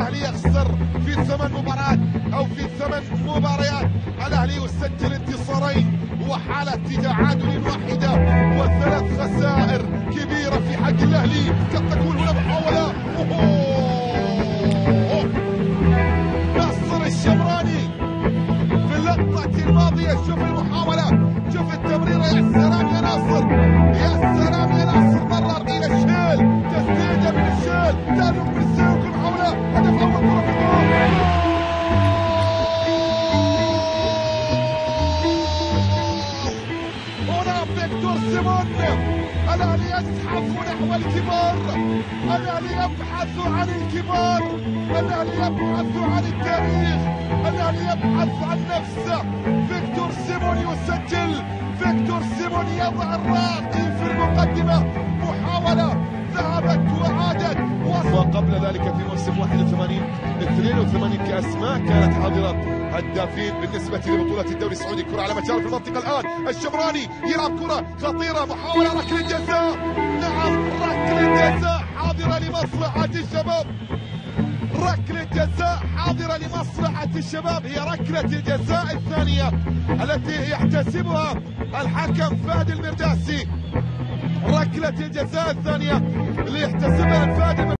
الاهلي يخسر في 8 مباريات او في 8 مباريات، الاهلي يسجل انتصارين وحالة تعادل واحدة وثلاث خسائر كبيرة في حق الاهلي. قد تكون هنا محاولة ناصر الشمراني في اللقطة الماضية. شوف المحاولة، شوف التمريرة، يا سلام يا ناصر، يا سلام يا ناصر، مرر إلى الشيل، تسديدة من الشيل، تألق من السيوف المحاولة، هدف أول كرة في الجول. هنا فيكتور سيمون، الأهلي يزحف نحو الكبار، الأهلي يبحث عن الكبار، الأهلي يبحث عن التاريخ، الأهلي يبحث عن نفسه. فيكتور سيمون يسجل، فيكتور سيمون يضع الراقي في المقدمة. محاولة ذهبت وعادت. وقبل ذلك في موسم 81 كأسماء كانت حاضرة هدافين بالنسبة لبطولة الدوري السعودي. كرة على مجال في المنطقة الآن، الشمراني يلعب كرة خطيرة، محاولة ركلة جزاء. نعم ركلة جزاء حاضرة لمصلحة الشباب، ركلة جزاء حاضرة لمصلحة الشباب. هي ركلة الجزاء الثانية التي يحتسبها الحكم فهد المرداسي، ركلة الجزاء الثانية اللي يحتسبها فهد